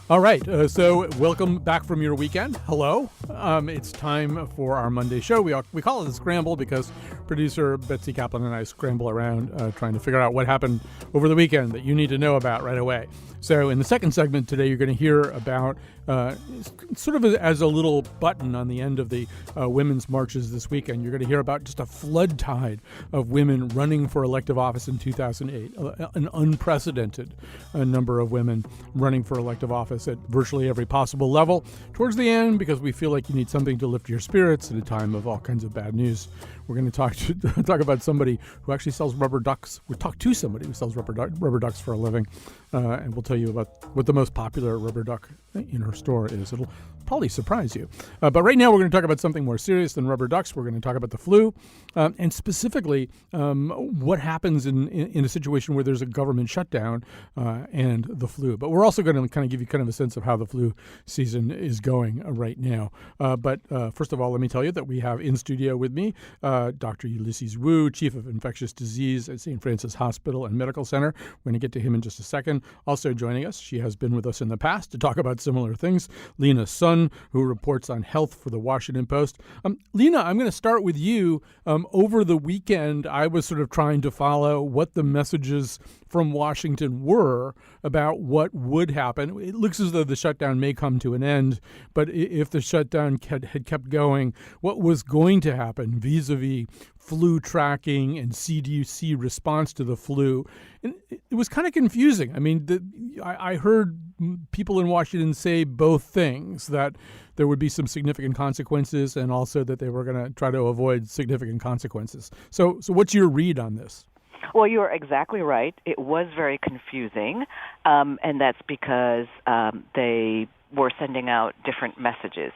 All right, so welcome back from your weekend. Hello. It's time for our Monday show. We call it the Scramble because producer Betsy Kaplan and I scramble around trying to figure out what happened over the weekend that you need to know about right away. So in the second segment today, you're going to hear about sort of as a little button on the end of the women's marches this weekend. You're going to hear about just a flood tide of women running for elective office in 2008, an unprecedented number of women running for elective office at virtually every possible level. Towards the end, because we feel like you need something to lift your spirits at a time of all kinds of bad news, we're going to talk about somebody who actually sells rubber ducks. We'll talk to somebody who sells rubber ducks for a living, and we'll tell you about what the most popular rubber duck in her store is. It'll probably surprise you. But right now we're going to talk about something more serious than rubber ducks. We're going to talk about the flu, and specifically what happens in a situation where there's a government shutdown and the flu. But we're also going to kind of give you kind of a sense of how the flu season is going right now. But first of all, let me tell you that we have in studio with me Dr. Ulysses Wu, Chief of Infectious Disease at St. Francis Hospital and Medical Center. We're going to get to him in just a second. Also joining us, she has been with us in the past to talk about similar things, Lena Sun, who reports on health for the Washington Post. Lena, I'm going to start with you. Over the weekend, I was sort of trying to follow what the messages from Washington were about what would happen. It looks as though the shutdown may come to an end, but if the shutdown had kept going, what was going to happen vis-a-vis flu tracking and CDC response to the flu? And it was kind of confusing. I mean, I heard people in Washington say both things, that there would be some significant consequences and also that they were going to try to avoid significant consequences. So what's your read on this? Well, you are exactly right. It was very confusing, and that's because they were sending out different messages.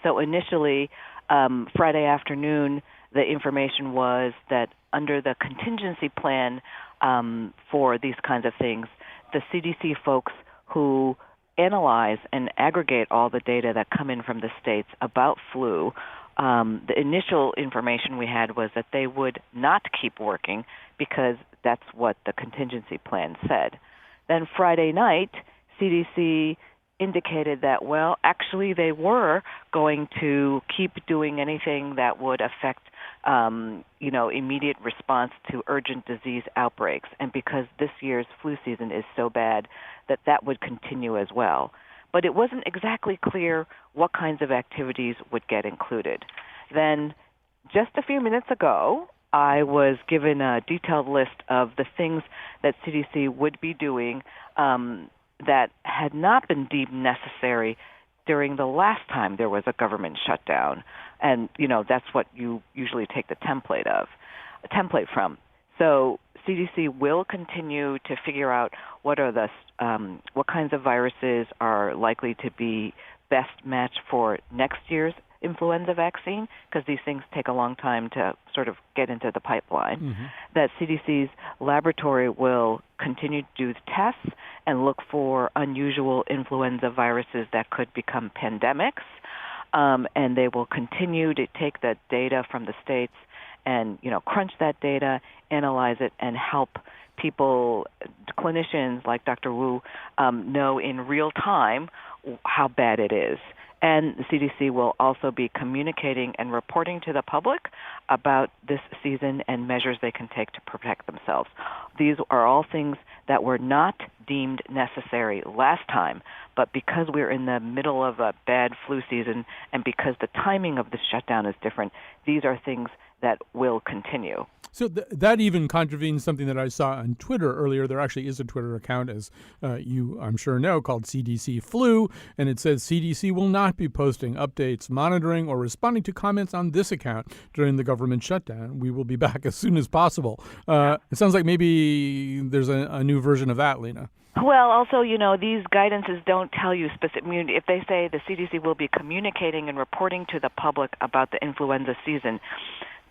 So initially, Friday afternoon, the information was that under the contingency plan for these kinds of things, the CDC folks who analyze and aggregate all the data that come in from the states about flu, the initial information we had was that they would not keep working because that's what the contingency plan said. Then Friday night, CDC indicated that, well, actually they were going to keep doing anything that would affect, immediate response to urgent disease outbreaks. And because this year's flu season is so bad, that would continue as well. But it wasn't exactly clear what kinds of activities would get included. Then just a few minutes ago, I was given a detailed list of the things that CDC would be doing that had not been deemed necessary during the last time there was a government shutdown. And, that's what you usually take the template from. So CDC will continue to figure out what kinds of viruses are likely to be best matched for next year's influenza vaccine, because these things take a long time to sort of get into the pipeline. Mm-hmm. That CDC's laboratory will continue to do tests and look for unusual influenza viruses that could become pandemics, and they will continue to take the data from the states and crunch that data, analyze it, and help people, clinicians like Dr. Wu, know in real time how bad it is. And the CDC will also be communicating and reporting to the public about this season and measures they can take to protect themselves. These are all things that were not deemed necessary last time, but because we're in the middle of a bad flu season and because the timing of the shutdown is different, these are things that will continue. So that even contravenes something that I saw on Twitter earlier. There actually is a Twitter account, as you, I'm sure, know, called CDC Flu, and it says CDC will not be posting updates, monitoring, or responding to comments on this account during the government shutdown. We will be back as soon as possible. It sounds like maybe there's a new version of that, Lena. Well, also, these guidances don't tell you specific. If they say the CDC will be communicating and reporting to the public about the influenza season,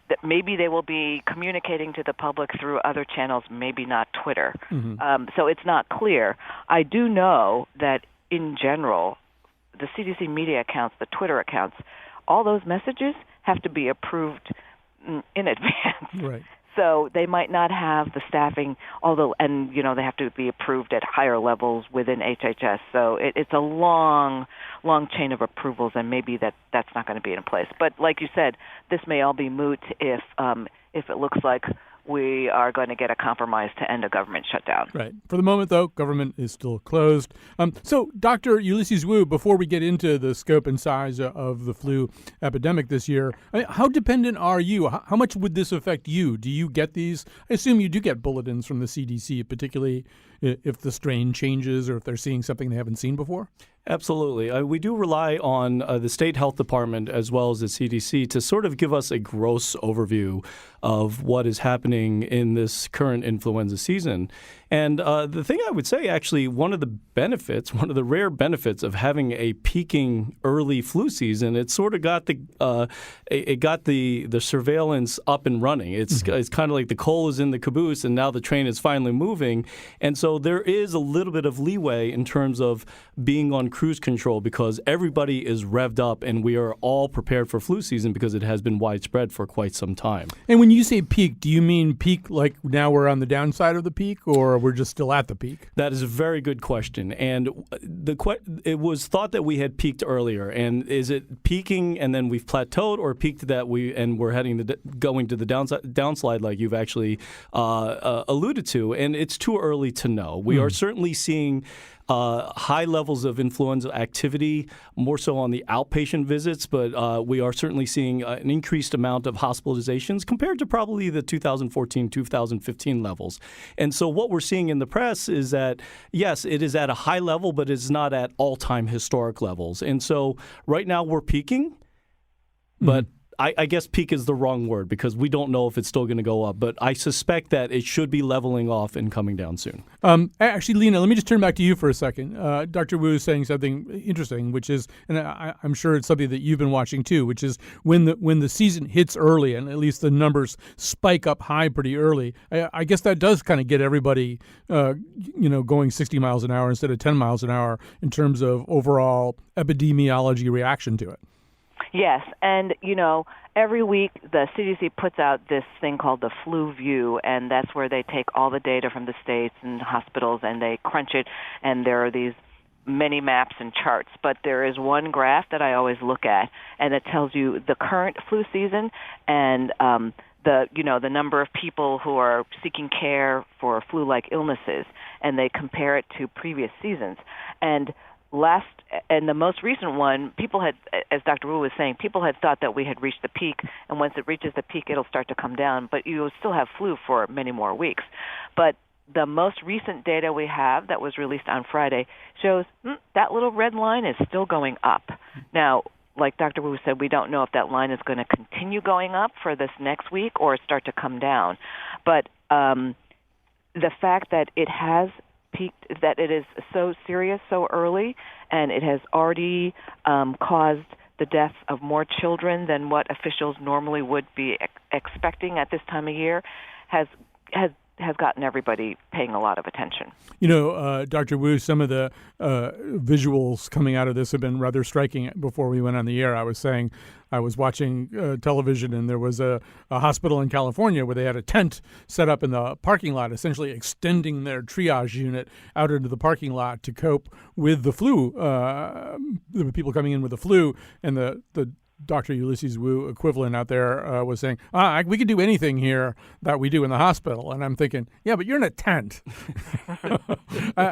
that maybe they will be communicating to the public through other channels, maybe not Twitter. Mm-hmm. So it's not clear. I do know that in general, the CDC media accounts, the Twitter accounts, all those messages have to be approved in advance. Right. So they might not have the staffing, and they have to be approved at higher levels within HHS. So it's a long chain of approvals, and maybe that's not going to be in place. But like you said, this may all be moot if it looks like we are going to get a compromise to end a government shutdown. Right. For the moment, though, government is still closed. So, Dr. Ulysses Wu, before we get into the scope and size of the flu epidemic this year, how dependent are you? How much would this affect you? Do you get these? I assume you do get bulletins from the CDC, particularly if the strain changes or if they're seeing something they haven't seen before? Absolutely. We do rely on the state health department as well as the CDC to sort of give us a gross overview of what is happening in this current influenza season. And the thing I would say, actually, one of the rare benefits of having a peaking early flu season, it sort of got the surveillance up and running. It's kind of like the coal is in the caboose, and now the train is finally moving. And so there is a little bit of leeway in terms of being on cruise control because everybody is revved up, and we are all prepared for flu season because it has been widespread for quite some time. And when you say peak, do you mean peak like now we're on the downside of the peak, or we're just still at the peak? That is a very good question. And it was thought that we had peaked earlier. And is it peaking and then we've plateaued, or peaked that we're going to the downslide like you've actually alluded to? And it's too early to know. We are certainly seeing high levels of influenza activity, more so on the outpatient visits, but we are certainly seeing an increased amount of hospitalizations compared to probably the 2014, 2015 levels. And so what we're seeing in the press is that, yes, it is at a high level, but it's not at all-time historic levels. And so right now we're peaking, but I guess peak is the wrong word because we don't know if it's still going to go up, but I suspect that it should be leveling off and coming down soon. Actually, Lena, let me just turn back to you for a second. Dr. Wu is saying something interesting, which is, and I'm sure it's something that you've been watching too, which is when the season hits early and at least the numbers spike up high pretty early, I guess that does kind of get everybody, going 60 miles an hour instead of 10 miles an hour in terms of overall epidemiology reaction to it. Yes, and every week the CDC puts out this thing called the Flu View, and that's where they take all the data from the states and hospitals and they crunch it, and there are these many maps and charts. But there is one graph that I always look at, and it tells you the current flu season and the number of people who are seeking care for flu-like illnesses, and they compare it to previous seasons. And the most recent one, people had, as Dr. Wu was saying, people had thought that we had reached the peak, and once it reaches the peak, it'll start to come down, but you will still have flu for many more weeks. But the most recent data we have that was released on Friday shows that little red line is still going up. Now, like Dr. Wu said, we don't know if that line is going to continue going up for this next week or start to come down. But the fact that it has peaked, that it is so serious so early, and it has already caused the deaths of more children than what officials normally would be expecting at this time of year, has gotten everybody paying a lot of attention. Dr. Wu, some of the visuals coming out of this have been rather striking. Before we went on the air, I was saying I was watching television, and there was a hospital in California where they had a tent set up in the parking lot, essentially extending their triage unit out into the parking lot to cope with the flu, the people coming in with the flu, and the Dr. Ulysses Wu equivalent out there was saying, we could do anything here that we do in the hospital. And I'm thinking, yeah, but you're in a tent.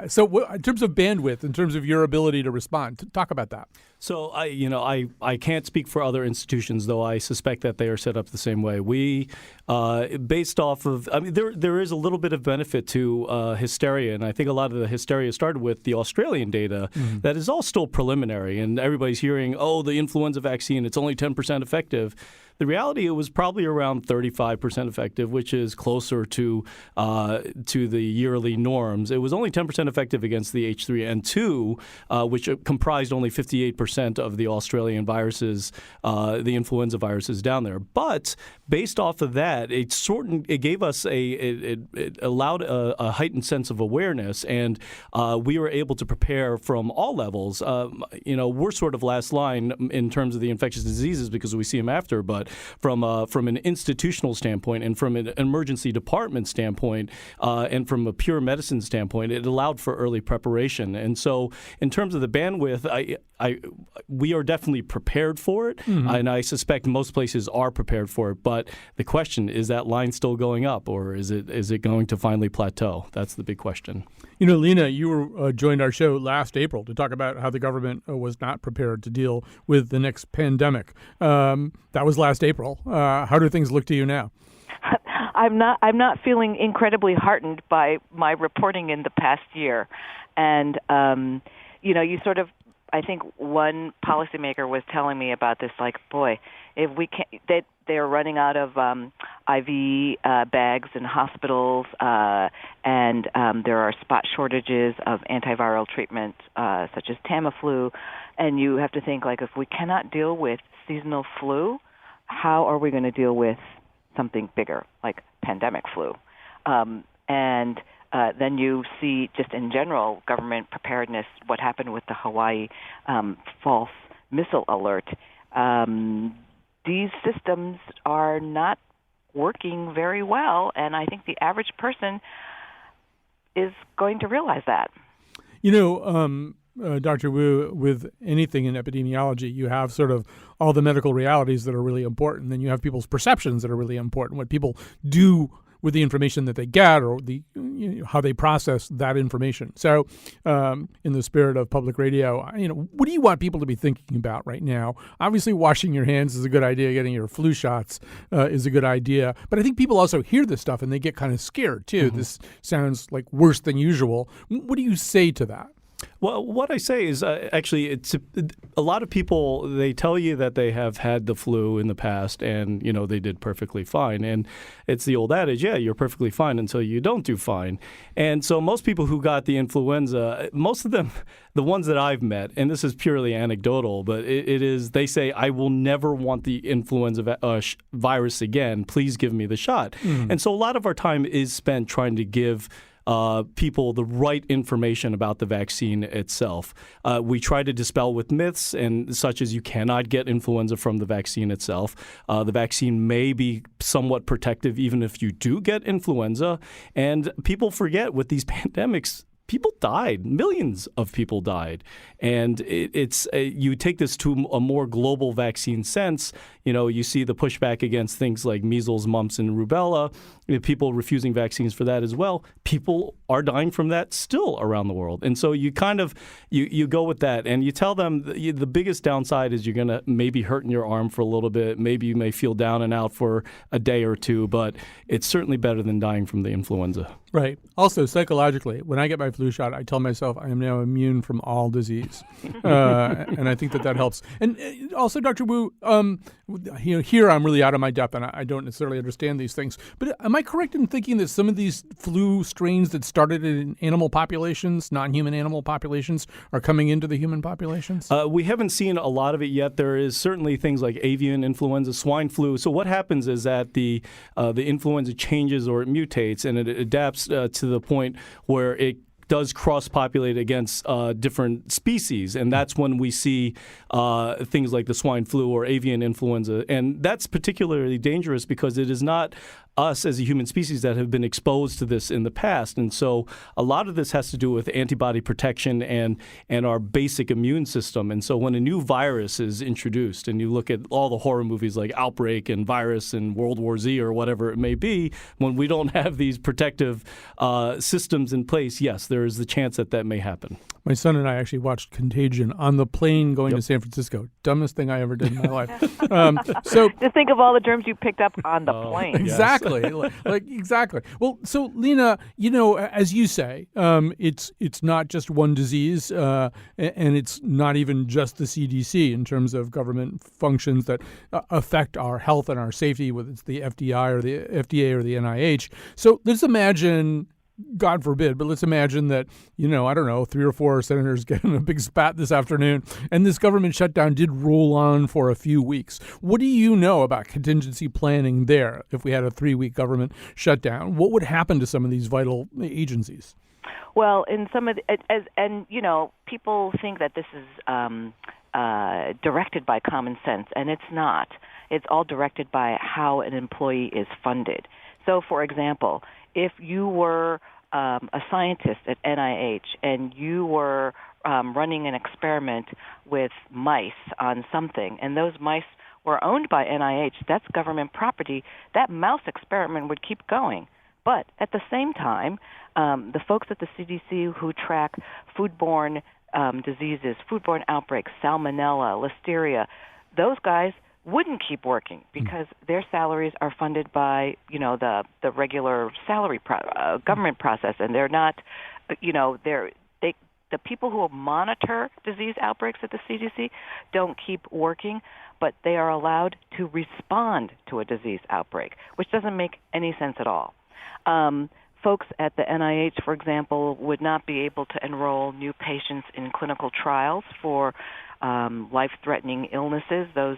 So in terms of bandwidth, in terms of your ability to respond, talk about that. So I can't speak for other institutions, though I suspect that they are set up the same way. We, based off of, there is a little bit of benefit to hysteria, and I think a lot of the hysteria started with the Australian data that is all still preliminary, and everybody's hearing, the influenza vaccine, it's only 10% effective. The reality, it was probably around 35% effective, which is closer to the yearly norms. It was only 10% effective against the H3N2, which comprised only 58% of the Australian viruses, the influenza viruses down there. But based off of that, it gave us it allowed a heightened sense of awareness, and we were able to prepare from all levels. We're sort of last line in terms of the infectious diseases because we see them after, but from an institutional standpoint and from an emergency department standpoint and from a pure medicine standpoint, it allowed for early preparation. And so in terms of the bandwidth, we are definitely prepared for it, and I suspect most places are prepared for it. But the question is that line still going up, or is it going to finally plateau? That's the big question. You know, Lena, you joined our show last April to talk about how the government was not prepared to deal with the next pandemic. That was last April. How do things look to you now? I'm not feeling incredibly heartened by my reporting in the past year, and you sort of. I think one policymaker was telling me about this, like, boy, if we can't, they're running out of IV bags in hospitals, and there are spot shortages of antiviral treatment, such as Tamiflu, and you have to think, like, if we cannot deal with seasonal flu, how are we going to deal with something bigger, like pandemic flu? Then you see, just in general, government preparedness, what happened with the Hawaii false missile alert. These systems are not working very well, and I think the average person is going to realize that. You know, Dr. Wu, with anything in epidemiology, you have sort of all the medical realities that are really important. Then you have people's perceptions that are really important, what people do with the information that they get, or how they process that information. So in the spirit of public radio, what do you want people to be thinking about right now? Obviously, washing your hands is a good idea. Getting your flu shots is a good idea. But I think people also hear this stuff and they get kind of scared, too. Mm-hmm. This sounds like worse than usual. What do you say to that? Well, what I say is actually it's a lot of people, they tell you that they have had the flu in the past and, they did perfectly fine. And it's the old adage, yeah, you're perfectly fine until you don't do fine. And so most people who got the influenza, most of them, the ones that I've met, and this is purely anecdotal, but it is, they say, I will never want the influenza virus again. Please give me the shot. Mm-hmm. And so a lot of our time is spent trying to give people the right information about the vaccine itself. We try to dispel with myths, and such as you cannot get influenza from the vaccine itself. The vaccine may be somewhat protective even if you do get influenza. And people forget with these pandemics, people died. Millions of people died. And you take this to a more global vaccine sense. You see the pushback against things like measles, mumps, and rubella. People refusing vaccines for that as well. People are dying from that still around the world. And so you kind of you go with that, and you tell them the biggest downside is you're going to maybe hurt in your arm for a little bit. Maybe you may feel down and out for a day or two, but it's certainly better than dying from the influenza. Right. Also, psychologically, when I get my flu shot, I tell myself I am now immune from all disease. And I think that helps. And also, Dr. Wu, here I'm really out of my depth, and I don't necessarily understand these things. But am I correct in thinking that some of these flu strains that started in animal populations, non-human animal populations, are coming into the human populations? We haven't seen a lot of it yet. There is certainly things like avian influenza, swine flu. So what happens is that the influenza changes or it mutates, and it adapts to the point where it does cross-populate against different species, and that's when we see things like the swine flu or avian influenza. And that's particularly dangerous because it is not us as a human species that have been exposed to this in the past. And so a lot of this has to do with antibody protection and our basic immune system. And so when a new virus is introduced, and you look at all the horror movies like Outbreak and Virus and World War Z or whatever it may be, when we don't have these protective systems in place, yes, there is the chance that may happen. My son and I actually watched Contagion on the plane going to San Francisco. Dumbest thing I ever did in my life. So just think of all the germs you picked up on the plane. Exactly. Exactly. Well, so Lena, as you say, it's not just one disease, and it's not even just the CDC in terms of government functions that affect our health and our safety, whether it's the FDA or the NIH. So let's imagine, God forbid, but let's imagine that, I don't know, 3 or 4 senators get in a big spat this afternoon, and this government shutdown did roll on for a few weeks. What do you know about contingency planning there if we had a 3-week government shutdown? What would happen to some of these vital agencies? Well, in some of people think that this is directed by common sense, and it's not. It's all directed by how an employee is funded. So, for example, if you were a scientist at NIH and you were running an experiment with mice on something, and those mice were owned by NIH, that's government property, that mouse experiment would keep going. But at the same time, the folks at the CDC who track foodborne diseases, foodborne outbreaks, salmonella, listeria, those guys wouldn't keep working because their salaries are funded by, the regular salary government process, and they're not, the people who monitor disease outbreaks at the CDC don't keep working, but they are allowed to respond to a disease outbreak, which doesn't make any sense at all. Folks at the NIH, for example, would not be able to enroll new patients in clinical trials for life-threatening illnesses. Those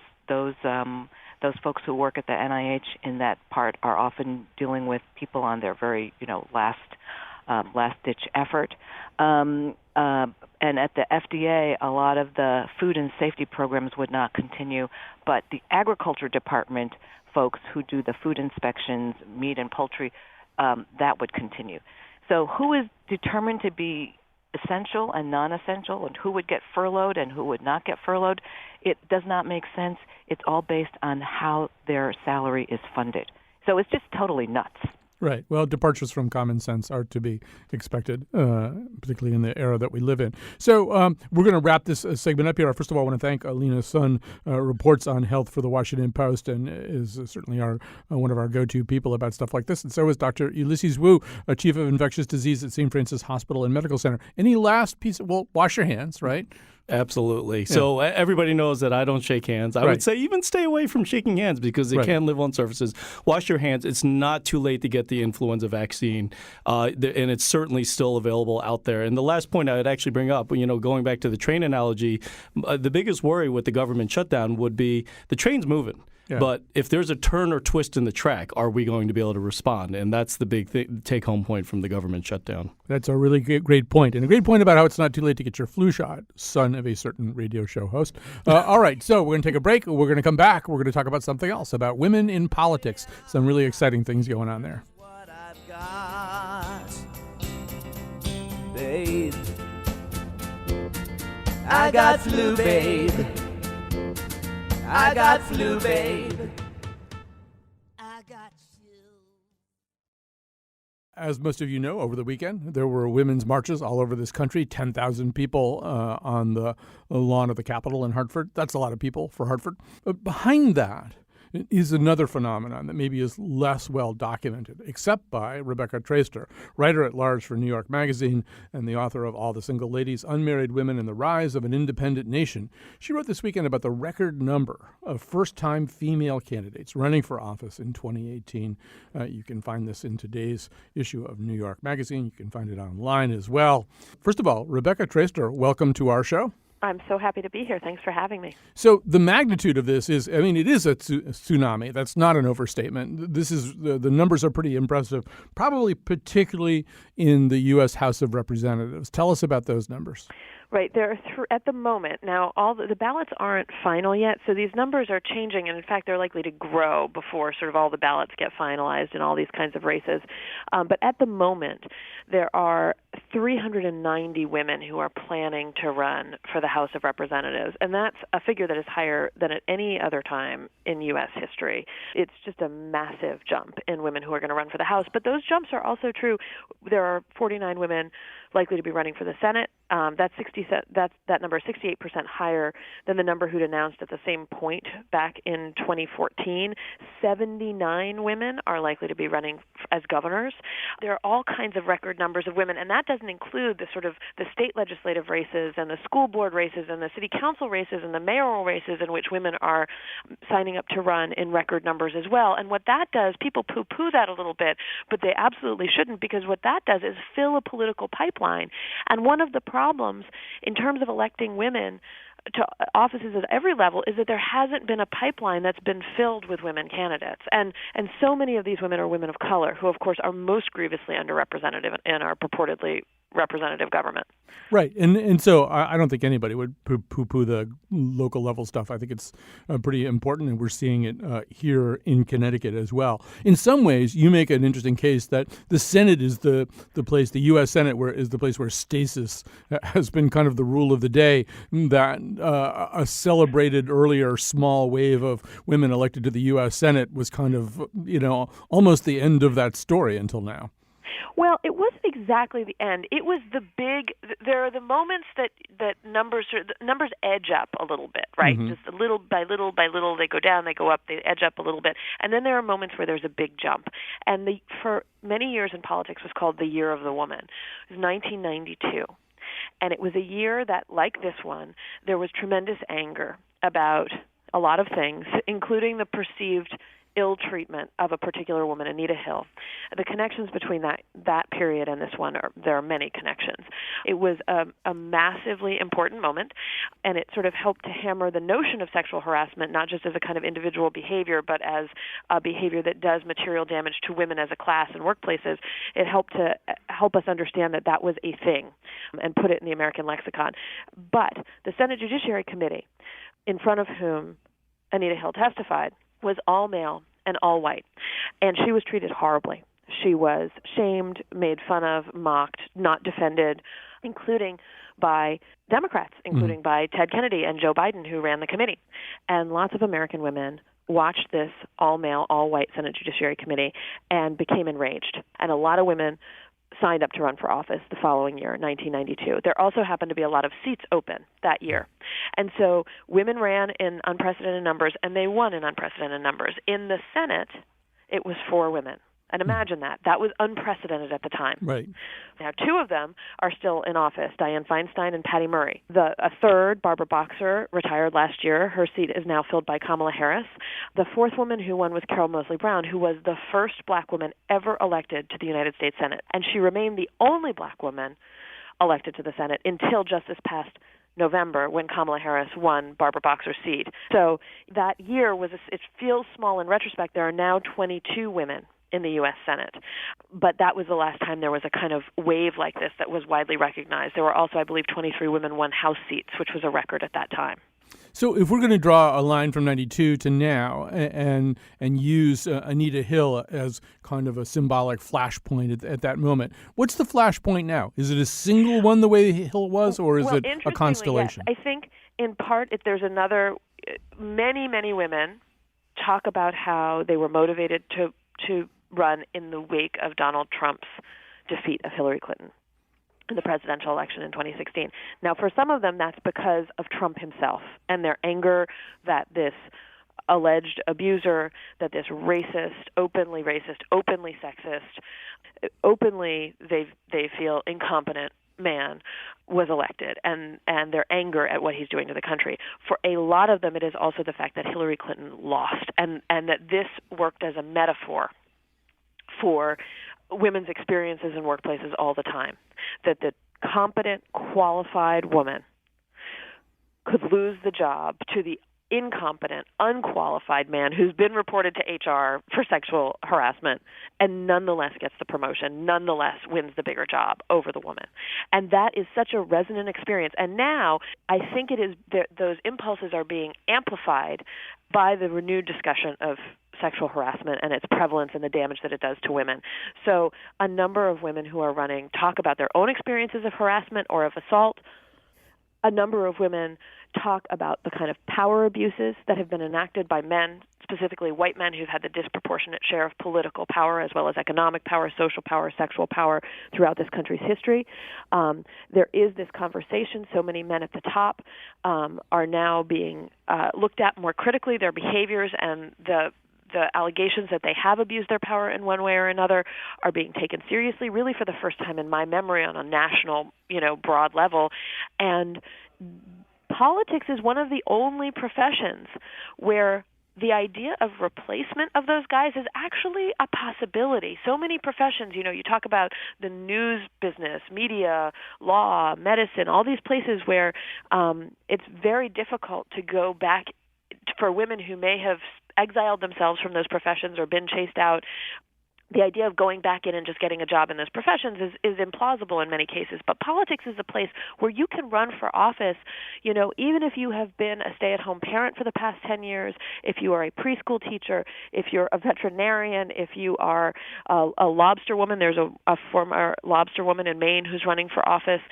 folks who work at the NIH in that part are often dealing with people on their very, last-ditch effort. And at the FDA, a lot of the food and safety programs would not continue, but the agriculture department folks who do the food inspections, meat and poultry, that would continue. So who is determined to be essential and non-essential, and who would get furloughed and who would not get furloughed, it does not make sense. It's all based on how their salary is funded. So it's just totally nuts. Right. Well, departures from common sense are to be expected, particularly in the era that we live in. So we're going to wrap this segment up here. First of all, I want to thank Alina Sun, reports on health for the Washington Post, and is certainly one of our go-to people about stuff like this. And so is Dr. Ulysses Wu, Chief of Infectious Disease at St. Francis Hospital and Medical Center. Any last piece? Well, wash your hands, right? Absolutely. Yeah. So everybody knows that I don't shake hands. I would say even stay away from shaking hands because it can live on surfaces. Wash your hands. It's not too late to get the influenza vaccine, and it's certainly still available out there. And the last point I would actually bring up, going back to the train analogy, the biggest worry with the government shutdown would be the train's moving. Yeah. But if there's a turn or twist in the track, are we going to be able to respond? And that's the big take-home point from the government shutdown. That's a really great point. And a great point about how it's not too late to get your flu shot, son of a certain radio show host. All right, so we're going to take a break. We're going to come back. We're going to talk about something else, about women in politics. Some really exciting things going on there. What I've got, babe. I got flu, babe. I got flu, babe. I got you. As most of you know, over the weekend, there were women's marches all over this country, 10,000 people on the lawn of the Capitol in Hartford. That's a lot of people for Hartford. But behind that is another phenomenon that maybe is less well documented, except by Rebecca Traister, writer-at-large for New York Magazine and the author of All the Single Ladies, Unmarried Women, and the Rise of an Independent Nation. She wrote this weekend about the record number of first-time female candidates running for office in 2018. You can find this in today's issue of New York Magazine. You can find it online as well. First of all, Rebecca Traister, welcome to our show. I'm so happy to be here. Thanks for having me. So the magnitude of this is, it is a tsunami. That's not an overstatement. This is the numbers are pretty impressive, probably particularly in the U.S. House of Representatives. Tell us about those numbers. Right. There are at the moment, now all the ballots aren't final yet, so these numbers are changing, and in fact they're likely to grow before sort of all the ballots get finalized in all these kinds of races. But at the moment, there are 390 women who are planning to run for the House of Representatives, and that's a figure that is higher than at any other time in U.S. history. It's just a massive jump in women who are going to run for the House. But those jumps are also true. There are 49 women likely to be running for the Senate. That number is 68% higher than the number who'd announced at the same point back in 2014. 79 women are likely to be running as governors. There are all kinds of record numbers of women, and that doesn't include the state legislative races and the school board races and the city council races and the mayoral races in which women are signing up to run in record numbers as well. And what that does, people poo-poo that a little bit, but they absolutely shouldn't, because what that does is fill a political pipeline. And one of the problems in terms of electing women to offices at every level is that there hasn't been a pipeline that's been filled with women candidates. And so many of these women are women of color who, of course, are most grievously underrepresented and are purportedly representative government. Right. And so I don't think anybody would poo-poo the local level stuff. I think it's pretty important, and we're seeing it here in Connecticut as well. In some ways, you make an interesting case that the Senate is the place, the U.S. Senate is the place where stasis has been kind of the rule of the day, that a celebrated earlier small wave of women elected to the U.S. Senate was kind of, almost the end of that story until now. Well, it wasn't exactly the end. It was the big. There are the moments that numbers edge up a little bit, right? Mm-hmm. Just a little by little by little, they go down, they go up, they edge up a little bit, and then there are moments where there's a big jump. And for many years in politics was called the Year of the Woman. It was 1992, and it was a year that, like this one, there was tremendous anger about a lot of things, including the perceived ill treatment of a particular woman, Anita Hill. The connections between that period and this one, there are many connections. It was a massively important moment, and it sort of helped to hammer the notion of sexual harassment, not just as a kind of individual behavior, but as a behavior that does material damage to women as a class in workplaces. It helped to help us understand that was a thing and put it in the American lexicon. But the Senate Judiciary Committee, in front of whom Anita Hill testified, was all male and all white, and she was treated horribly. She was shamed, made fun of, mocked, not defended, including by Democrats, including by Ted Kennedy and Joe Biden, who ran the committee. And lots of American women watched this all-male, all-white Senate Judiciary Committee and became enraged. And a lot of women signed up to run for office the following year, 1992. There also happened to be a lot of seats open that year. And so women ran in unprecedented numbers, and they won in unprecedented numbers. In the Senate, it was 4 women. And imagine that. That was unprecedented at the time. Right. Now, 2 of them are still in office, Dianne Feinstein and Patty Murray. A third, Barbara Boxer, retired last year. Her seat is now filled by Kamala Harris. The 4th woman who won was Carol Moseley Brown, who was the first black woman ever elected to the United States Senate. And she remained the only black woman elected to the Senate until just this past November, when Kamala Harris won Barbara Boxer's seat. So that year it feels small in retrospect. There are now 22 women in the U.S. Senate. But that was the last time there was a kind of wave like this that was widely recognized. There were also, I believe, 23 women won House seats, which was a record at that time. So if we're going to draw a line from 92 to now and use Anita Hill as kind of a symbolic flashpoint at that moment, what's the flashpoint now? Is it a single one the way Hill was, or is it a constellation? Yes. I think in part there's another, many women talk about how they were motivated to run in the wake of Donald Trump's defeat of Hillary Clinton in the presidential election in 2016. Now, for some of them, that's because of Trump himself and their anger that this alleged abuser, that this openly sexist, openly they feel incompetent man was elected, and their anger at what he's doing to the country. For a lot of them, it is also the fact that Hillary Clinton lost, and that this worked as a metaphor for women's experiences in workplaces all the time, that the competent, qualified woman could lose the job to the incompetent, unqualified man who's been reported to HR for sexual harassment and nonetheless gets the promotion, nonetheless wins the bigger job over the woman. And that is such a resonant experience. And now I think it is those impulses are being amplified by the renewed discussion of sexual harassment and its prevalence and the damage that it does to women. So a number of women who are running talk about their own experiences of harassment or of assault. A number of women talk about the kind of power abuses that have been enacted by men, specifically white men who've had the disproportionate share of political power as well as economic power, social power, sexual power throughout this country's history. There is this conversation. So many men at the top are now being looked at more critically. Their behaviors and the allegations that they have abused their power in one way or another are being taken seriously, really for the first time in my memory on a national, broad level. And politics is one of the only professions where the idea of replacement of those guys is actually a possibility. So many professions, you talk about the news business, media, law, medicine, all these places where it's very difficult to go back for women who may have exiled themselves from those professions or been chased out. the idea of going back in and just getting a job in those professions is implausible in many cases. But politics is a place where you can run for office, even if you have been a stay-at-home parent for the past 10 years, if you are a preschool teacher, if you're a veterinarian, if you are a lobster woman. There's a former lobster woman in Maine who's running for office.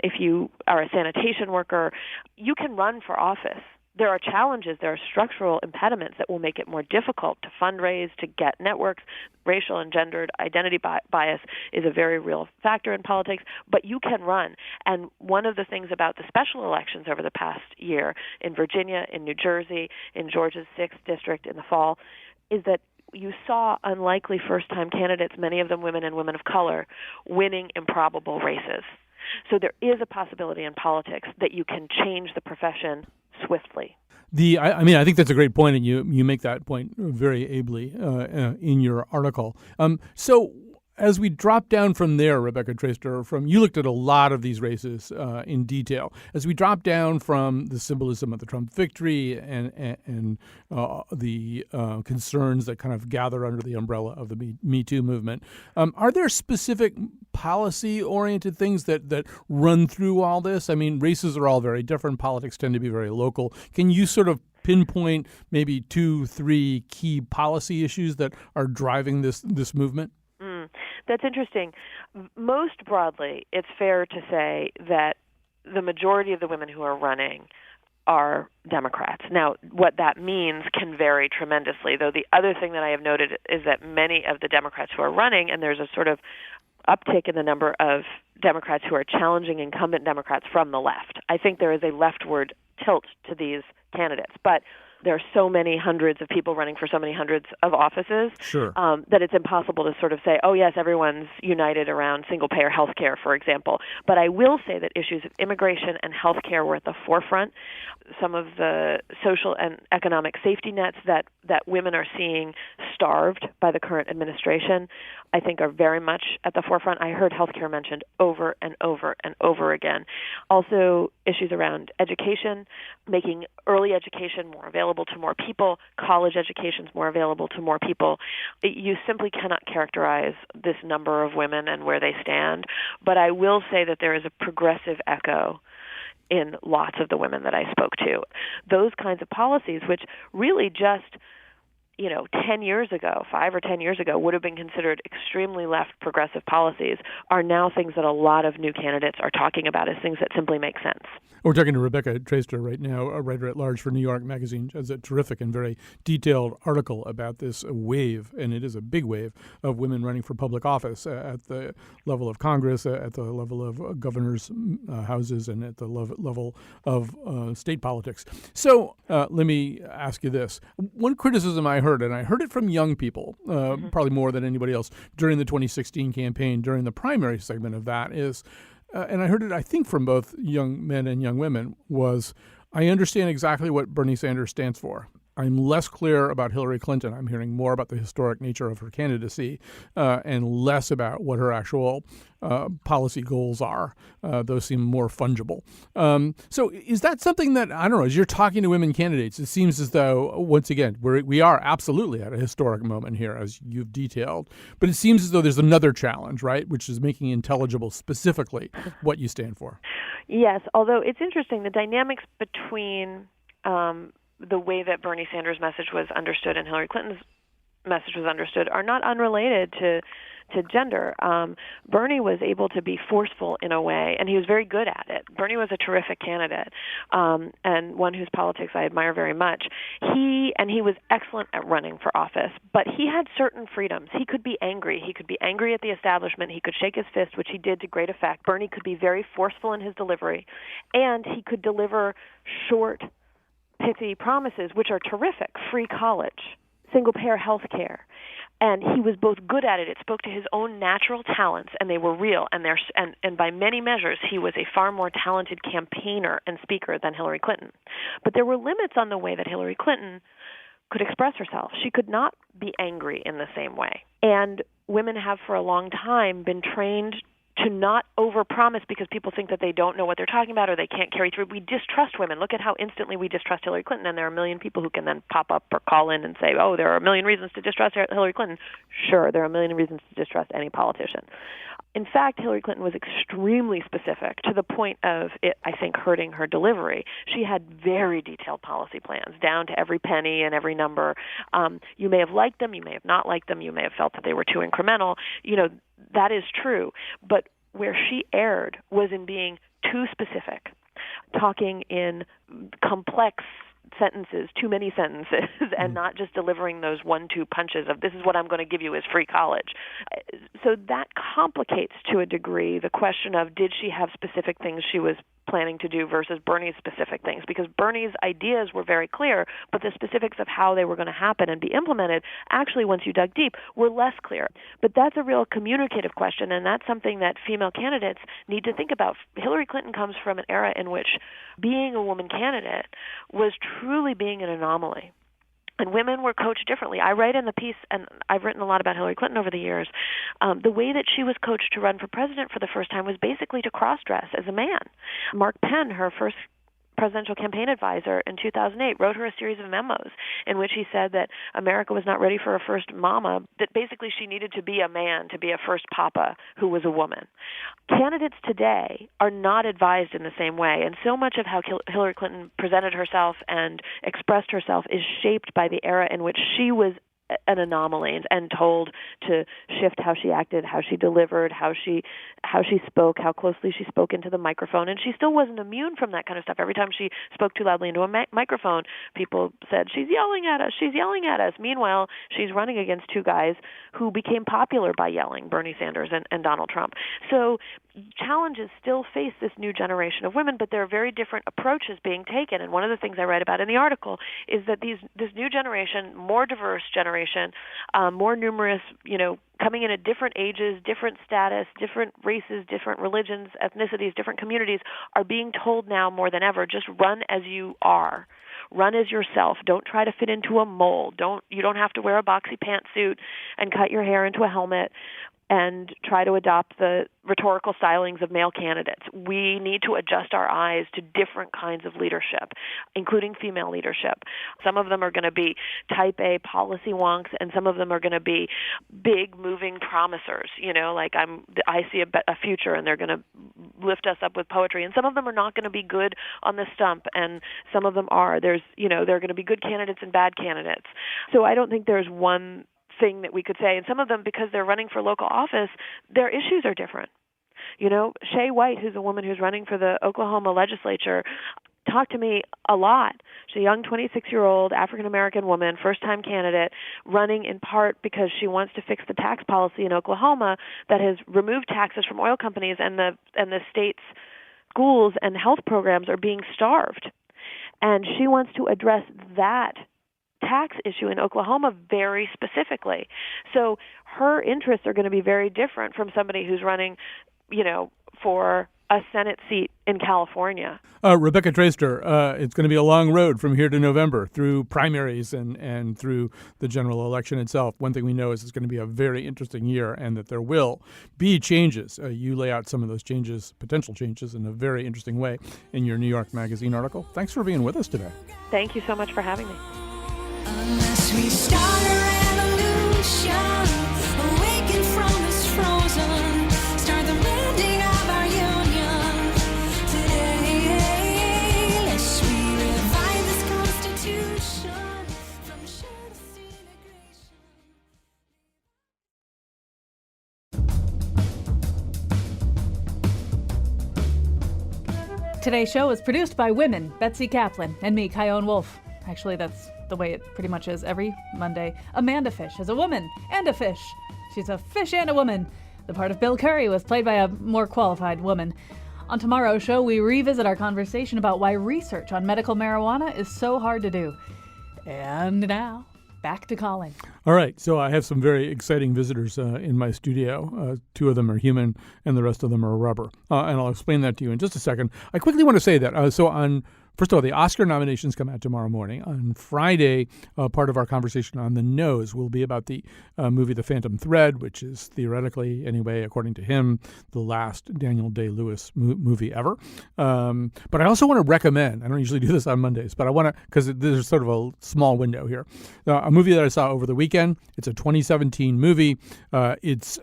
If you are a sanitation worker, you can run for office. There are challenges, there are structural impediments that will make it more difficult to fundraise, to get networks. Racial and gendered identity bias is a very real factor in politics, but you can run. And one of the things about the special elections over the past year in Virginia, in New Jersey, in Georgia's 6th district in the fall, is that you saw unlikely first-time candidates, many of them women and women of color, winning improbable races. So there is a possibility in politics that you can change the profession swiftly. I think that's a great point, and you make that point very ably in your article. So as we drop down from there, Rebecca Traister, you looked at a lot of these races in detail. As we drop down from the symbolism of the Trump victory and the concerns that kind of gather under the umbrella of the Me Too movement, are there specific policy-oriented things that run through all this? I mean, races are all very different. Politics tend to be very local. Can you sort of pinpoint maybe 2-3 key policy issues that are driving this movement? That's interesting. Most broadly, it's fair to say that the majority of the women who are running are Democrats. Now, what that means can vary tremendously, though the other thing that I have noted is that many of the Democrats who are running, and there's a sort of uptick in the number of Democrats who are challenging incumbent Democrats from the left. I think there is a leftward tilt to these candidates, but there are so many hundreds of people running for so many hundreds of offices that it's impossible to sort of say, oh, yes, everyone's united around single-payer health care, for example. But I will say that issues of immigration and health care were at the forefront. Some of the social and economic safety nets that women are seeing starved by the current administration, I think, are very much at the forefront. I heard health care mentioned over and over and over again. Also, issues around education, making early education more available to more people, college education is more available to more people. You simply cannot characterize this number of women and where they stand, but I will say that there is a progressive echo in lots of the women that I spoke to. Those kinds of policies, which really just 10 years ago, 5 or 10 years ago, would have been considered extremely left progressive policies, are now things that a lot of new candidates are talking about as things that simply make sense. We're talking to Rebecca Traister right now, a writer-at-large for New York Magazine. She has a terrific and very detailed article about this wave, and it is a big wave, of women running for public office at the level of Congress, at the level of governors' houses, and at the level of state politics. So let me ask you this. One criticism I heard, and I heard it from young people, probably more than anybody else, during the 2016 campaign, during the primary segment of that, is and I heard it, I think, from both young men and young women, was I understand exactly what Bernie Sanders stands for. I'm less clear about Hillary Clinton. I'm hearing more about the historic nature of her candidacy and less about what her actual policy goals are. Those seem more fungible. So is that something that, I don't know, as you're talking to women candidates, it seems as though, once again, we are absolutely at a historic moment here, as you've detailed. But it seems as though there's another challenge, right, which is making intelligible specifically what you stand for. Yes, although it's interesting, the dynamics between the way that Bernie Sanders' message was understood and Hillary Clinton's message was understood are not unrelated to gender. Bernie was able to be forceful in a way, and he was very good at it. Bernie was a terrific candidate, and one whose politics I admire very much. He was excellent at running for office, but he had certain freedoms. He could be angry. He could be angry at the establishment. He could shake his fist, which he did to great effect. Bernie could be very forceful in his delivery, and he could deliver short, pithy promises, which are terrific: free college, single-payer health care. And he was both good at it. It spoke to his own natural talents, and they were real. And by many measures, he was a far more talented campaigner and speaker than Hillary Clinton. But there were limits on the way that Hillary Clinton could express herself. She could not be angry in the same way. And women have for a long time been trained to not overpromise because people think that they don't know what they're talking about or they can't carry through. We distrust women. Look at how instantly we distrust Hillary Clinton, and there are a million people who can then pop up or call in and say, oh, there are a million reasons to distrust Hillary Clinton. Sure, there are a million reasons to distrust any politician. In fact, Hillary Clinton was extremely specific to the point of it, I think, hurting her delivery. She had very detailed policy plans down to every penny and every number. You may have liked them, you may have not liked them, you may have felt that they were too incremental. That is true. But where she erred was in being too specific, talking in complex sentences, too many sentences, and not just delivering those 1-2 punches of this is what I'm going to give you as free college. So that complicates to a degree the question of did she have specific things she was planning to do versus Bernie's specific things, because Bernie's ideas were very clear, but the specifics of how they were going to happen and be implemented, actually, once you dug deep, were less clear. But that's a real communicative question, and that's something that female candidates need to think about. Hillary Clinton comes from an era in which being a woman candidate was truly being an anomaly. And women were coached differently. I write in the piece, and I've written a lot about Hillary Clinton over the years, the way that she was coached to run for president for the first time was basically to cross-dress as a man. Mark Penn, her first presidential campaign advisor in 2008, wrote her a series of memos in which he said that America was not ready for a first mama, that basically she needed to be a man to be a first papa who was a woman. Candidates today are not advised in the same way, and so much of how Hillary Clinton presented herself and expressed herself is shaped by the era in which she was an anomaly and told to shift how she acted, how she delivered, how she spoke, how closely she spoke into the microphone. And she still wasn't immune from that kind of stuff. Every time she spoke too loudly into a microphone, people said, she's yelling at us, she's yelling at us. Meanwhile, she's running against two guys who became popular by yelling, Bernie Sanders and Donald Trump. So challenges still face this new generation of women, but there are very different approaches being taken. And one of the things I write about in the article is that this new generation, more diverse generation, more numerous, coming in at different ages, different status, different races, different religions, ethnicities, different communities, are being told now more than ever, just run as you are. Run as yourself. Don't try to fit into a mold. You don't have to wear a boxy pantsuit and cut your hair into a helmet and try to adopt the rhetorical stylings of male candidates. We need to adjust our eyes to different kinds of leadership, including female leadership. Some of them are going to be type A policy wonks, and some of them are going to be big moving promisers, like I see a future, and they're going to lift us up with poetry. And some of them are not going to be good on the stump, and some of them are. There are going to be good candidates and bad candidates. So I don't think there's one thing that we could say. And some of them, because they're running for local office, their issues are different. Shea White, who's a woman who's running for the Oklahoma legislature, talked to me a lot. She's a young 26-year-old African-American woman, first-time candidate, running in part because she wants to fix the tax policy in Oklahoma that has removed taxes from oil companies, and the state's schools and health programs are being starved. And she wants to address that tax issue in Oklahoma very specifically. So her interests are going to be very different from somebody who's running, for a Senate seat in California. Rebecca Traister, it's going to be a long road from here to November through primaries and through the general election itself. One thing we know is it's going to be a very interesting year and that there will be changes. You lay out some of those changes, potential changes, in a very interesting way in your New York Magazine article. Thanks for being with us today. Thank you so much for having me. Unless we start a revolution, awaken from this frozen, start the mending of our union today. Let's revive this Constitution from shore to Today's show was produced by women, Betsy Kaplan, and me, Kyone Wolf. Actually, that's the way it pretty much is every Monday. Amanda Fish is a woman and a fish. She's a fish and a woman. The part of Bill Curry was played by a more qualified woman. On tomorrow's show, we revisit our conversation about why research on medical marijuana is so hard to do. And now, back to Colin. All right, so I have some very exciting visitors in my studio. Two of them are human, and the rest of them are rubber. And I'll explain that to you in just a second. I quickly want to say that. So on first of all, the Oscar nominations come out tomorrow morning. On Friday, part of our conversation on the nose will be about the movie The Phantom Thread, which is theoretically, anyway, according to him, the last Daniel Day-Lewis movie ever. But I also want to recommend, I don't usually do this on Mondays, but I want to, because there's sort of a small window here, a movie that I saw over the weekend. It's a 2017 movie. It's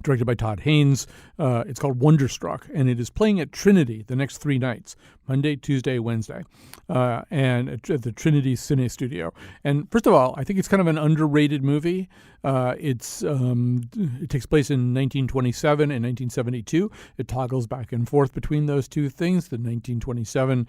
directed by Todd Haynes. It's called Wonderstruck, and it is playing at Trinity the next 3 nights, Monday, Tuesday, Wednesday, and at the Trinity Cine Studio. And first of all, I think it's kind of an underrated movie. It takes place in 1927 and 1972. It toggles back and forth between those two things. The 1927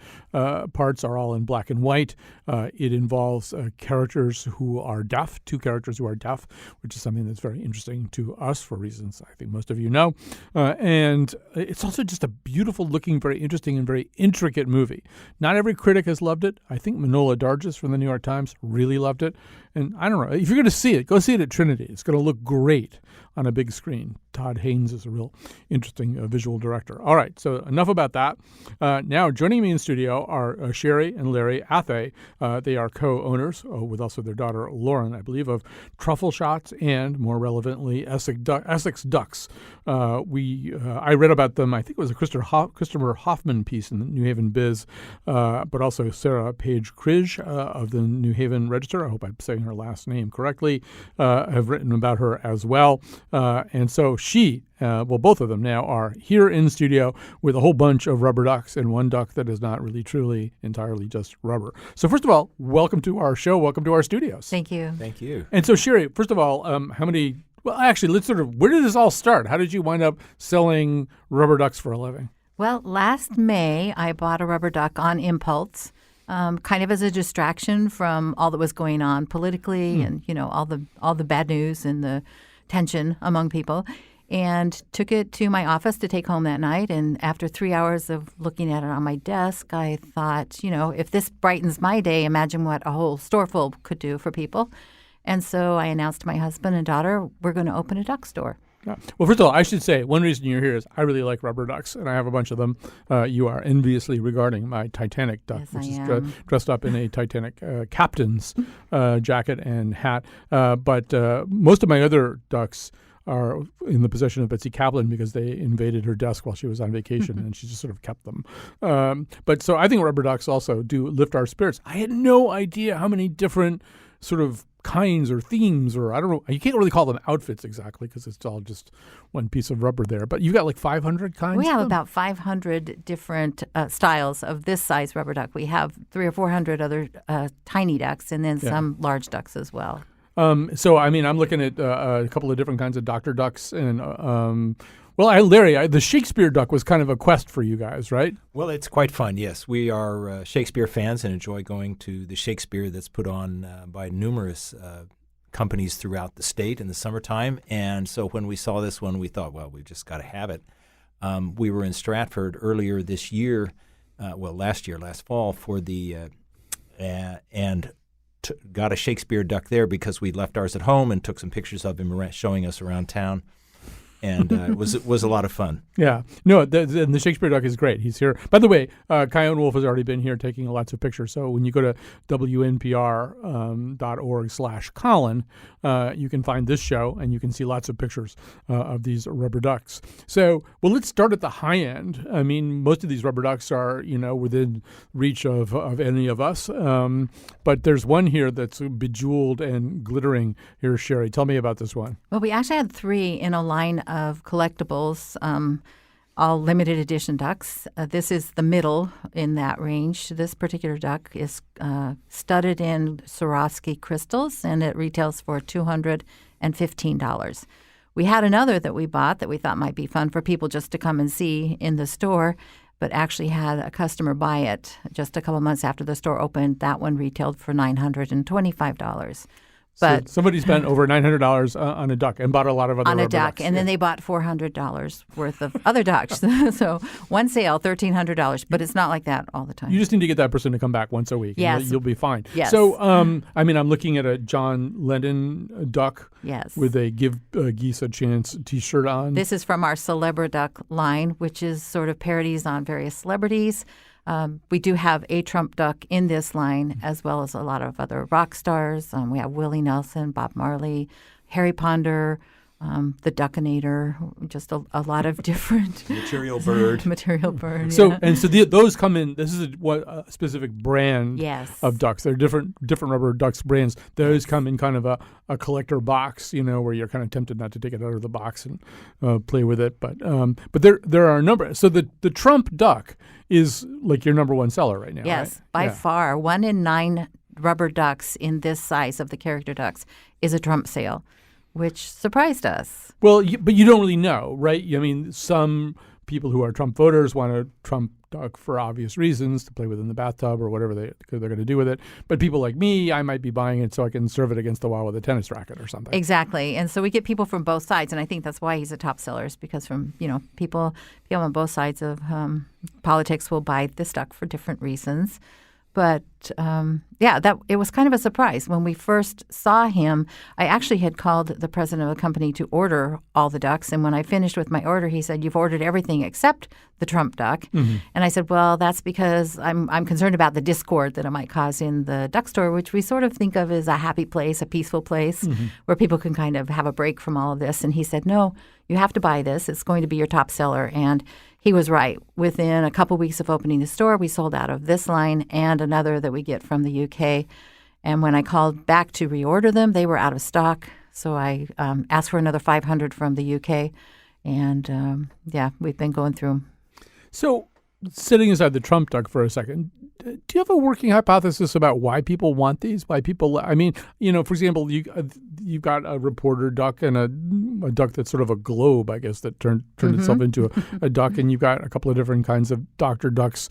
parts are all in black and white. It involves characters who are deaf, 2 characters who are deaf, which is something that's very interesting to us for reasons I think most of you know. And it's also just a beautiful looking, very interesting and very intricate movie. Not every critic has loved it. I think Manohla Dargis from the New York Times really loved it. And I don't know, if you're going to see it, go see it at Trinity. It's going to look great on a big screen. Todd Haynes is a real interesting visual director. All right, so enough about that. Now, joining me in studio are Sherry and Larry Athay. They are co-owners, with also their daughter Lauren, I believe, of Truffle Shots and, more relevantly, Essex Ducks. I read about them, I think it was a Christopher Hoffman piece in the New Haven Biz, but also Sarah Page Kridge of the New Haven Register, I hope I'm saying her last name correctly, have written about her as well. And so both of them now are here in studio with a whole bunch of rubber ducks and one duck that is not really truly entirely just rubber. So first of all, welcome to our show. Welcome to our studios. Thank you. Thank you. And so Sherry, first of all, let's where did this all start? How did you wind up selling rubber ducks for a living? Well, last May, I bought a rubber duck on impulse, kind of as a distraction from all that was going on politically and, all the bad news and the tension among people, and took it to my office to take home that night. And after 3 hours of looking at it on my desk, I thought, if this brightens my day, imagine what a whole store full could do for people. And so I announced to my husband and daughter, we're going to open a duck store. Yeah. Well, first of all, I should say one reason you're here is I really like rubber ducks, and I have a bunch of them. You are enviously regarding my Titanic duck, Yes, which I is am. dressed up in a Titanic captain's jacket and hat. But most of my other ducks are in the possession of Betsy Kaplan because they invaded her desk while she was on vacation, and she just sort of kept them. But so I think rubber ducks also do lift our spirits. I had no idea how many different sort of kinds or themes, or I don't know, you can't really call them outfits exactly because it's all just one piece of rubber there, but you got like 500 kinds? We of have them? about 500 different styles of this size rubber duck. We have 300 or 400 other tiny ducks and then some large ducks as well. So, I mean, I'm looking at a couple of different kinds of Dr. Ducks. And, Larry, the Shakespeare duck was kind of a quest for you guys, right? Well, it's quite fun, yes. We are Shakespeare fans and enjoy going to the Shakespeare that's put on by numerous companies throughout the state in the summertime. And so when we saw this one, we thought, well, we've just got to have it. We were in Stratford earlier this year, last fall, for the got a Shakespeare duck there because we left ours at home and took some pictures of him showing us around town. And it was a lot of fun. Yeah. No, the Shakespeare duck is great. He's here. By the way, Kyone Wolf has already been here taking lots of pictures. So when you go to WNPR.org/Colin, you can find this show and you can see lots of pictures of these rubber ducks. So, well, let's start at the high end. I mean, most of these rubber ducks are, within reach of any of us. But there's one here that's bejeweled and glittering. Here, Sherry, tell me about this one. Well, we actually had 3 in a line of collectibles, all limited edition ducks. This is the middle in that range. This particular duck is studded in Swarovski crystals, and it retails for $215. We had another that we bought that we thought might be fun for people just to come and see in the store, but actually had a customer buy it just a couple months after the store opened. That one retailed for $925. But so somebody spent over $900 on a duck and bought a lot of other on a rubber duck, ducks. and then they bought $400 worth of other ducks. So one sale, $1,300, but it's not like that all the time. You just need to get that person to come back once a week. Yes. And you'll be fine. Yes. So, I'm looking at a John Lennon duck Yes. with a Give Geese a Chance T-shirt on. This is from our Celebra Duck line, which is sort of parodies on various celebrities. We do have a Trump duck in this line, as well as a lot of other rock stars. We have Willie Nelson, Bob Marley, Harry Ponder, the Duckinator, just a lot of different Material Bird. Material Bird. So yeah. and so those come in. This is a specific brand Yes. of ducks. They're different rubber ducks brands. Those come in kind of a collector box, where you're kind of tempted not to take it out of the box and play with it. But there are a number. So the Trump duck is like your number one seller right now. Yes, right? by Yeah. far. 1 in 9 rubber ducks in this size of the character ducks is a Trump sale, which surprised us. Well, but you don't really know, right? I mean, some people who are Trump voters want a Trump duck for obvious reasons to play with in the bathtub or whatever they're going to do with it. But people like me, I might be buying it so I can serve it against the wall with a tennis racket or something. Exactly. And so we get people from both sides. And I think that's why he's a top seller, is because people on both sides of politics will buy this duck for different reasons. But it was kind of a surprise. When we first saw him, I actually had called the president of the company to order all the ducks. And when I finished with my order, he said, "You've ordered everything except the Trump duck." Mm-hmm. And I said, "Well, that's because I'm concerned about the discord that it might cause in the duck store," which we sort of think of as a happy place, a peaceful place where people can kind of have a break from all of this. And he said, "No, you have to buy this. It's going to be your top seller." And he was right. Within a couple weeks of opening the store, we sold out of this line and another that we get from the UK. And when I called back to reorder them, they were out of stock. So I asked for another 500 from the UK. And, we've been going through them. So setting aside the Trump duck for a second, do you have a working hypothesis about why people want these? Why people? I mean, for example, you've got a reporter duck and a duck that's sort of a globe, I guess, that turned itself into a duck, and you've got a couple of different kinds of Dr. ducks.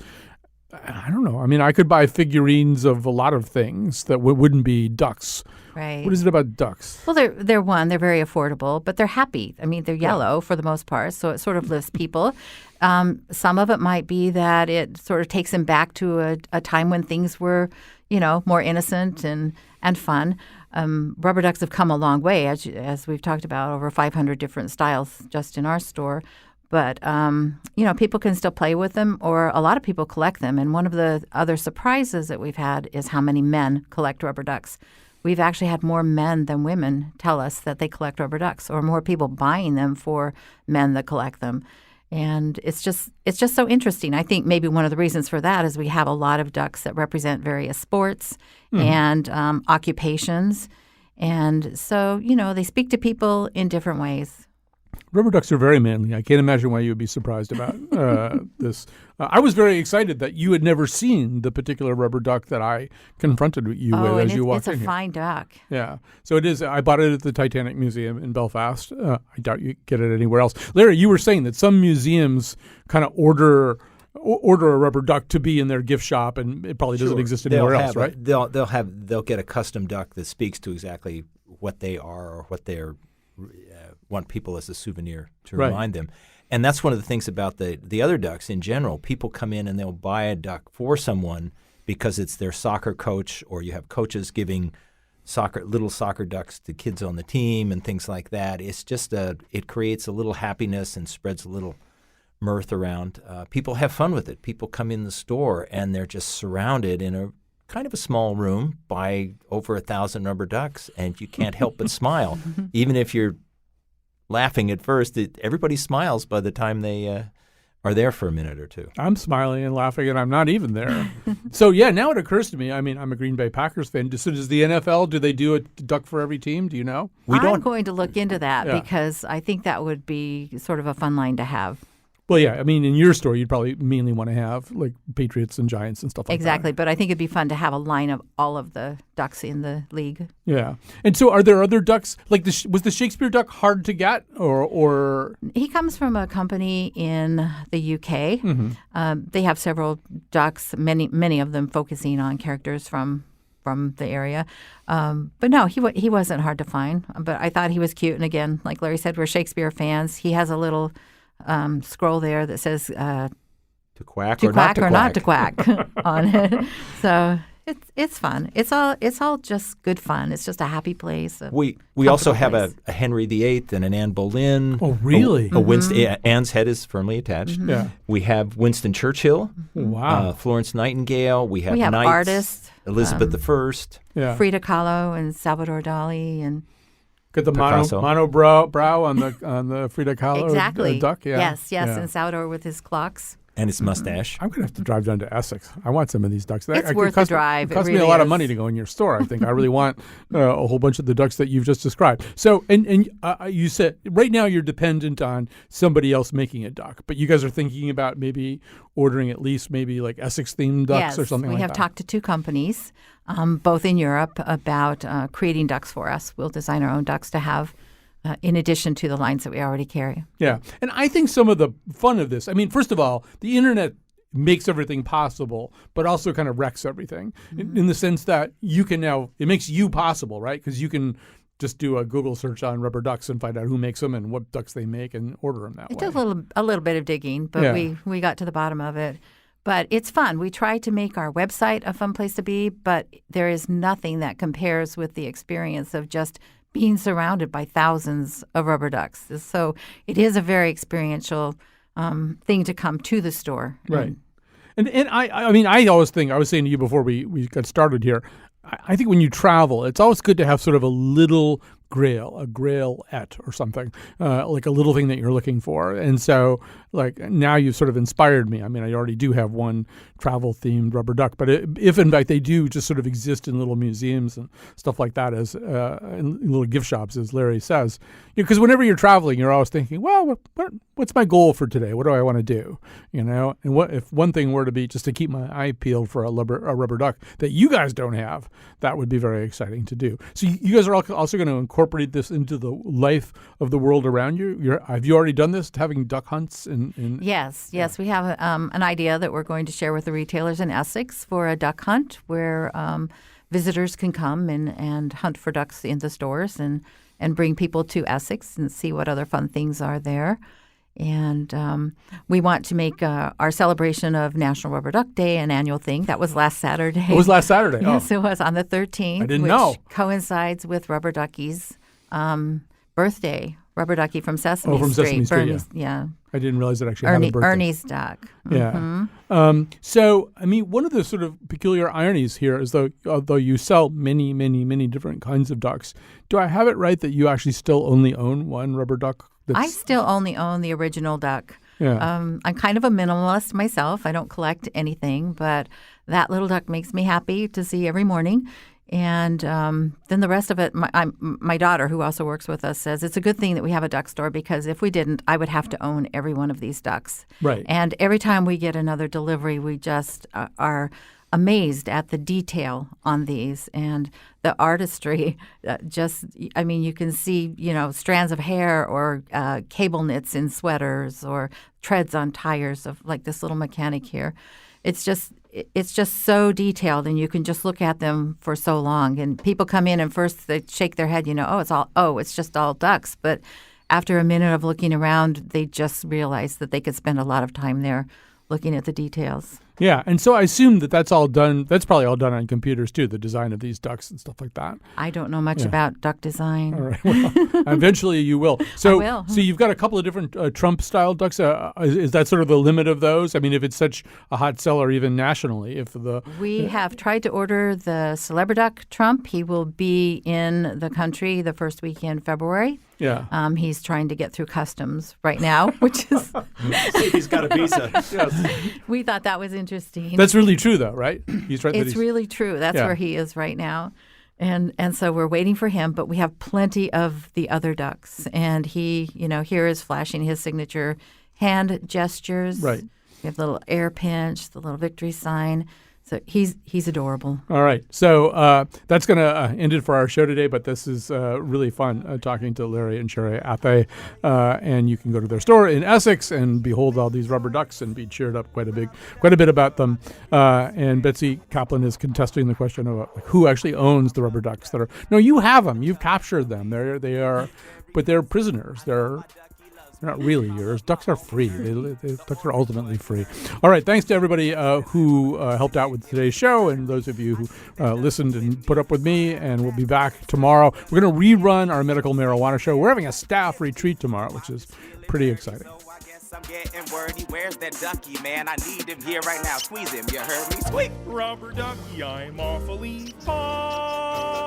I don't know. I mean, I could buy figurines of a lot of things that wouldn't be ducks. Right. What is it about ducks? Well, they're very affordable, but they're happy. I mean, they're yellow for the most part, so it sort of lifts people. Some of it might be that it sort of takes them back to a time when things were, more innocent and fun. Rubber ducks have come a long way, as we've talked about, over 500 different styles just in our store. But, people can still play with them, or a lot of people collect them. And one of the other surprises that we've had is how many men collect rubber ducks. We've actually had more men than women tell us that they collect rubber ducks, or more people buying them for men that collect them. And it's just so interesting. I think maybe one of the reasons for that is we have a lot of ducks that represent various sports and occupations. And so, they speak to people in different ways. Rubber ducks are very manly. I can't imagine why you would be surprised about this. I was very excited that you had never seen the particular rubber duck that I confronted you with as you walked in here. It's a fine duck. Yeah. So it is. I bought it at the Titanic Museum in Belfast. I doubt you get it anywhere else. Larry, you were saying that some museums kind of order a rubber duck to be in their gift shop, and it probably doesn't exist anywhere else, right? They'll get a custom duck that speaks to exactly what they are or what they're want people as a souvenir to remind them. And that's one of the things about the other ducks in general. People come in and they'll buy a duck for someone because it's their soccer coach, or you have coaches giving little soccer ducks to kids on the team and things like that. It's just it creates a little happiness and spreads a little mirth around. People have fun with it. People come in the store and they're just surrounded in a kind of a small room by over 1,000 rubber ducks, and you can't help but smile. Even if you're laughing at first, everybody smiles by the time they are there for a minute or two. I'm smiling and laughing, and I'm not even there. So, now it occurs to me, I mean, I'm a Green Bay Packers fan. So does the NFL, do they do a duck for every team? Do you know? I'm going to look into that because I think that would be sort of a fun line to have. Well, yeah. I mean, in your store, you'd probably mainly want to have like Patriots and Giants and stuff like that. Exactly. But I think it'd be fun to have a line of all of the ducks in the league. Yeah. And so are there other ducks? Like, was the Shakespeare duck hard to get or? He comes from a company in the UK. Mm-hmm. They have several ducks, many of them focusing on characters from the area. But no, he wasn't hard to find. But I thought he was cute. And again, like Larry said, we're Shakespeare fans. He has a little scroll there that says to quack or not to quack on it. So It's fun. It's all just good fun. It's just a happy place. We also have place. a Henry VIII and an Anne Boleyn. Oh, really? A Winston. Anne's head is firmly attached. Yeah. We have Winston Churchill. Wow. Florence Nightingale. We have have knights, artists. Elizabeth I. Yeah. Frida Kahlo and Salvador Dali and Got the Picasso. mono brow on the Frida Kahlo exactly duck. Yeah. Yes, Yeah. and Salvador with his clocks. And his mustache. I'm gonna have to drive down to Essex. I want some of these ducks. It's worth the drive. It costs It me a really lot of is. money to go in your store. I think I really want a whole bunch of the ducks that you've just described. So, and you said right now you're dependent on somebody else making a duck, but you guys are thinking about maybe ordering at least maybe like Essex themed ducks Yes, or something we like have that. talked to 2 companies, both in Europe, about creating ducks for us. We'll design our own ducks to have in addition to the lines that we already carry. Yeah. And I think some of the fun of this, I mean, first of all, the internet makes everything possible, but also kind of wrecks everything in the sense that you can now, it makes you possible, right? Because you can just do a Google search on rubber ducks and find out who makes them and what ducks they make and order them that It way. took a little bit of digging, but Yeah. we got to the bottom of it. But it's fun. We try to make our website a fun place to be, but there is nothing that compares with the experience of just being surrounded by thousands of rubber ducks. So it is a very experiential thing to come to the store. Right. And I mean, I always think, I was saying to you before we got started here, I think when you travel, it's always good to have sort of a little grail, a grailette or something, like a little thing that you're looking for. And so, like, now you've sort of inspired me. I mean, I already do have one travel-themed rubber duck, but if in fact they do just sort of exist in little museums and stuff like that, as in little gift shops, as Larry says, because whenever you're traveling, you're always thinking, well, what's my goal for today? What do I want to do? And what if one thing were to be just to keep my eye peeled for a rubber duck that you guys don't have? That would be very exciting to do. So you guys are also going to incorporate this into the life of the world around you. Have you already done this, having duck hunts? Yes. We have an idea that we're going to share with the retailers in Essex for a duck hunt where visitors can come and hunt for ducks in the stores and bring people to Essex and see what other fun things are there. And we want to make our celebration of National Rubber Duck Day an annual thing. That was last Saturday. It was last Saturday. Yes, it was on the 13th. I didn't which know. Coincides with Rubber Ducky's birthday. Rubber Ducky from Sesame Street. From Sesame Street, Bernie's, yeah. I didn't realize it actually had a birthday. Ernie's duck. Yeah. So, I mean, one of the sort of peculiar ironies here is although you sell many, many, many different kinds of ducks, do I have it right that you actually still only own one rubber duck? I still only own the original duck. Yeah. I'm kind of a minimalist myself. I don't collect anything, but that little duck makes me happy to see every morning. And then the rest of it, my daughter, who also works with us, says it's a good thing that we have a duck store because if we didn't, I would have to own every one of these ducks. Right. And every time we get another delivery, we just are amazed at the detail on these and the artistry. You can see, strands of hair or cable knits in sweaters or treads on tires of like this little mechanic here. It's just so detailed, and you can just look at them for so long. And people come in, and first they shake their head, it's just all ducks. But after a minute of looking around, they just realize that they could spend a lot of time there looking at the details. Yeah, and so I assume that's all done. That's probably all done on computers too. The design of these ducks and stuff like that. I don't know much about duck design. All right. Well, eventually you will. So, I will. So you've got a couple of different Trump-style ducks. Is that sort of the limit of those? I mean, if it's such a hot seller, even nationally, we have tried to order the Celebrity Duck Trump. He will be in the country the first week in February. Yeah. He's trying to get through customs right now, which is See if he's got a visa. Yes. we thought that was interesting. That's really true, though, right? He's right. It's really true. That's Yeah. where he is right now. And so we're waiting for him, but we have plenty of the other ducks. And he, here is flashing his signature hand gestures. Right. We have the little air pinch, the little victory sign. So he's adorable. All right. So that's going to end it for our show today, but this is really fun talking to Larry and Sherry Athe. And you can go to their store in Essex and behold all these rubber ducks and be cheered up quite a bit about them. And Betsy Kaplan is contesting the question of who actually owns the rubber ducks that are. No, you have them. You've captured them. They are, but they're prisoners. They're not really yours. Ducks are free. Ducks are ultimately free. All right. Thanks to everybody who helped out with today's show, and those of you who listened and put up with me. And we'll be back tomorrow. We're going to rerun our medical marijuana show. We're having a staff retreat tomorrow, which is pretty exciting. I'm getting wordy. Where's that ducky, man? I need him here right now. Squeeze him. You heard me? Squeak. Rubber ducky, I'm awfully fond.